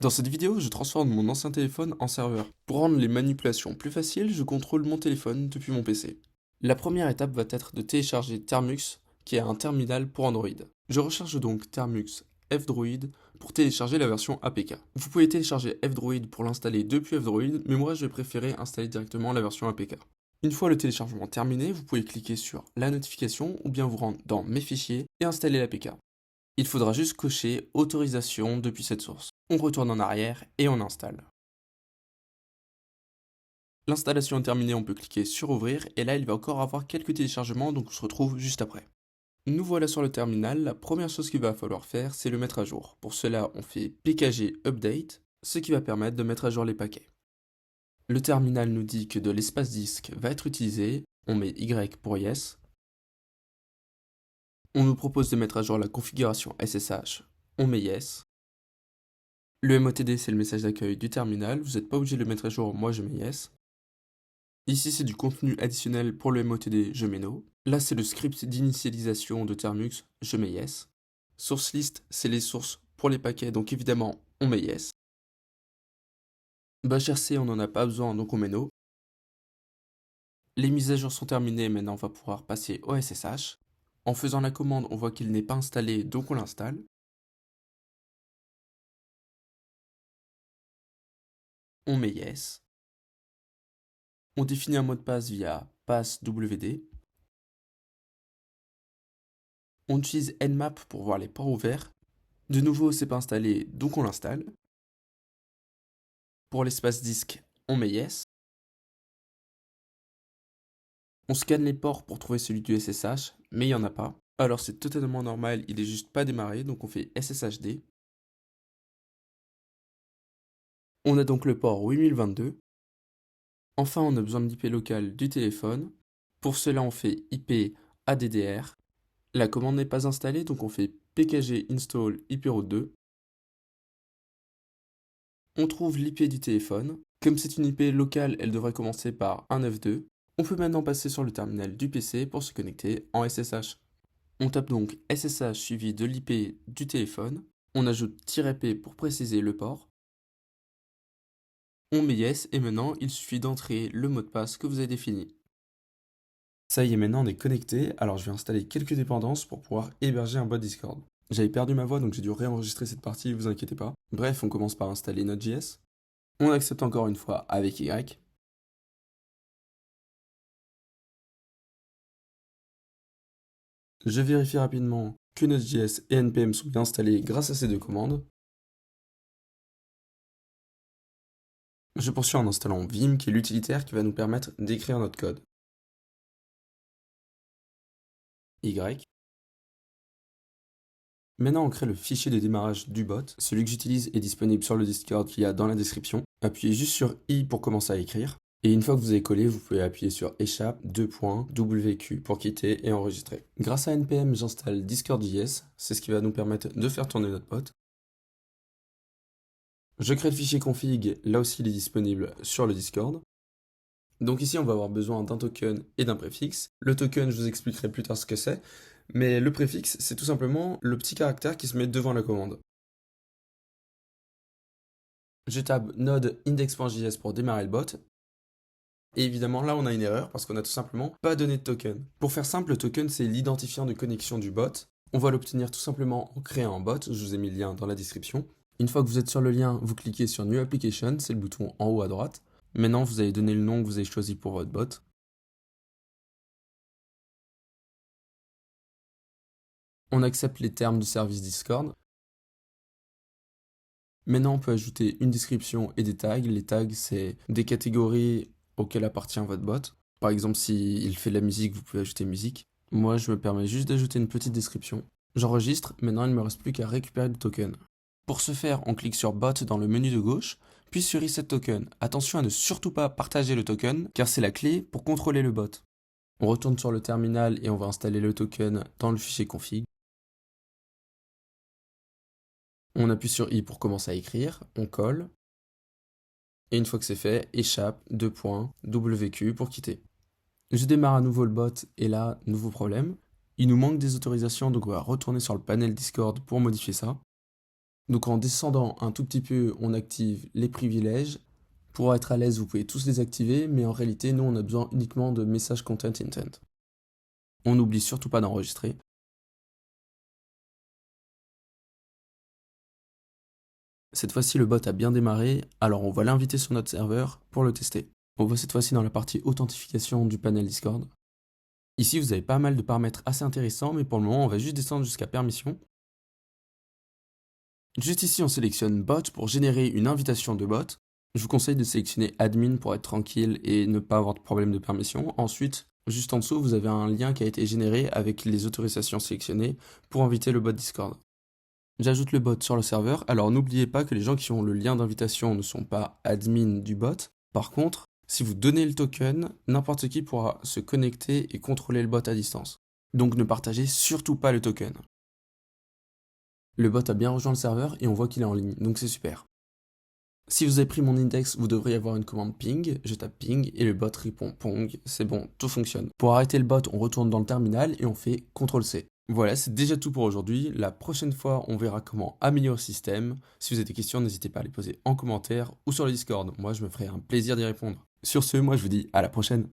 Dans cette vidéo, je transforme mon ancien téléphone en serveur. Pour rendre les manipulations plus faciles, je contrôle mon téléphone depuis mon PC. La première étape va être de télécharger Termux, qui est un terminal pour Android. Je recherche donc Termux F-Droid pour télécharger la version APK. Vous pouvez télécharger F-Droid pour l'installer depuis F-Droid, mais moi je vais préférer installer directement la version APK. Une fois le téléchargement terminé, vous pouvez cliquer sur la notification ou bien vous rendre dans Mes fichiers et installer l'APK. Il faudra juste cocher Autorisation depuis cette source. On retourne en arrière et on installe. L'installation est terminée, on peut cliquer sur Ouvrir et là il va encore avoir quelques téléchargements donc on se retrouve juste après. Nous voilà sur le terminal, la première chose qu'il va falloir faire c'est le mettre à jour. Pour cela on fait pkg update, ce qui va permettre de mettre à jour les paquets. Le terminal nous dit que de l'espace disque va être utilisé, on met Y pour Yes. On nous propose de mettre à jour la configuration SSH, on met Yes. Le MOTD, c'est le message d'accueil du terminal, vous n'êtes pas obligé de le mettre à jour, moi je mets Yes. Ici, c'est du contenu additionnel pour le MOTD, je mets No. Là, c'est le script d'initialisation de Termux, je mets Yes. Source list, c'est les sources pour les paquets, donc évidemment, on met Yes. BashRC, on n'en a pas besoin, donc on met No. Les mises à jour sont terminées, maintenant on va pouvoir passer au SSH. En faisant la commande, on voit qu'il n'est pas installé, donc on l'installe. On met Yes. On définit un mot de passe via passwd. On utilise Nmap pour voir les ports ouverts. De nouveau, c'est pas installé, donc on l'installe. Pour l'espace disque, on met Yes. On scanne les ports pour trouver celui du SSH, mais il n'y en a pas. Alors c'est totalement normal, il est juste pas démarré, donc on fait SSHD. On a donc le port 8022. Enfin, on a besoin de l'IP local du téléphone. Pour cela, on fait IP ADDR. La commande n'est pas installée, donc on fait pkg install iproute 2. On trouve l'IP du téléphone. Comme c'est une IP locale, elle devrait commencer par 192. On peut maintenant passer sur le terminal du PC pour se connecter en SSH. On tape donc SSH suivi de l'IP du téléphone. On ajoute "-p" pour préciser le port. On met Yes et maintenant il suffit d'entrer le mot de passe que vous avez défini. Ça y est, maintenant on est connecté, alors je vais installer quelques dépendances pour pouvoir héberger un bot Discord. J'avais perdu ma voix donc j'ai dû réenregistrer cette partie, vous inquiétez pas. Bref, on commence par installer Node.js. On accepte encore une fois avec Y. Je vérifie rapidement que Node.js et npm sont bien installés grâce à ces deux commandes. Je poursuis en installant Vim, qui est l'utilitaire qui va nous permettre d'écrire notre code. Y. Maintenant, on crée le fichier de démarrage du bot. Celui que j'utilise est disponible sur le Discord qu'il y a dans la description. Appuyez juste sur I pour commencer à écrire. Et une fois que vous avez collé, vous pouvez appuyer sur échappe "-wq" pour quitter et enregistrer. Grâce à npm, j'installe Discord.js. C'est ce qui va nous permettre de faire tourner notre bot. Je crée le fichier config, là aussi il est disponible sur le Discord. Donc ici on va avoir besoin d'un token et d'un préfixe. Le token, je vous expliquerai plus tard ce que c'est, mais le préfixe, c'est tout simplement le petit caractère qui se met devant la commande. Je tape node index.js pour démarrer le bot. Et évidemment là on a une erreur parce qu'on a tout simplement pas donné de token. Pour faire simple, le token c'est l'identifiant de connexion du bot. On va l'obtenir tout simplement en créant un bot, je vous ai mis le lien dans la description. Une fois que vous êtes sur le lien, vous cliquez sur New Application, c'est le bouton en haut à droite. Maintenant vous allez donner le nom que vous avez choisi pour votre bot. On accepte les termes du service Discord. Maintenant, on peut ajouter une description et des tags. Les tags, c'est des catégories auxquelles appartient votre bot. Par exemple, s'il fait de la musique, vous pouvez ajouter musique. Moi, je me permets juste d'ajouter une petite description. J'enregistre, maintenant il ne me reste plus qu'à récupérer le token. Pour ce faire, on clique sur Bot dans le menu de gauche, puis sur Reset Token. Attention à ne surtout pas partager le token, car c'est la clé pour contrôler le bot. On retourne sur le terminal et on va installer le token dans le fichier config. On appuie sur I pour commencer à écrire, on colle, et une fois que c'est fait, échappe, "-wq" pour quitter. Je démarre à nouveau le bot, et là, nouveau problème. Il nous manque des autorisations, donc on va retourner sur le panel Discord pour modifier ça. Donc en descendant un tout petit peu, on active les privilèges. Pour être à l'aise, vous pouvez tous les activer, mais en réalité, nous, on a besoin uniquement de message content intent. On n'oublie surtout pas d'enregistrer. Cette fois-ci, le bot a bien démarré, alors on va l'inviter sur notre serveur pour le tester. On va cette fois-ci dans la partie authentification du panel Discord. Ici, vous avez pas mal de paramètres assez intéressants, mais pour le moment, on va juste descendre jusqu'à permission. Juste ici, on sélectionne bot pour générer une invitation de bot. Je vous conseille de sélectionner admin pour être tranquille et ne pas avoir de problème de permission. Ensuite, juste en dessous, vous avez un lien qui a été généré avec les autorisations sélectionnées pour inviter le bot Discord. J'ajoute le bot sur le serveur, alors n'oubliez pas que les gens qui ont le lien d'invitation ne sont pas admin du bot. Par contre, si vous donnez le token, n'importe qui pourra se connecter et contrôler le bot à distance. Donc ne partagez surtout pas le token. Le bot a bien rejoint le serveur et on voit qu'il est en ligne, donc c'est super. Si vous avez pris mon index, vous devriez avoir une commande ping, je tape ping et le bot répond pong, c'est bon, tout fonctionne. Pour arrêter le bot, on retourne dans le terminal et on fait CTRL-C. Voilà, c'est déjà tout pour aujourd'hui. La prochaine fois, on verra comment améliorer le système. Si vous avez des questions, n'hésitez pas à les poser en commentaire ou sur le Discord. Moi, je me ferai un plaisir d'y répondre. Sur ce, moi, je vous dis à la prochaine.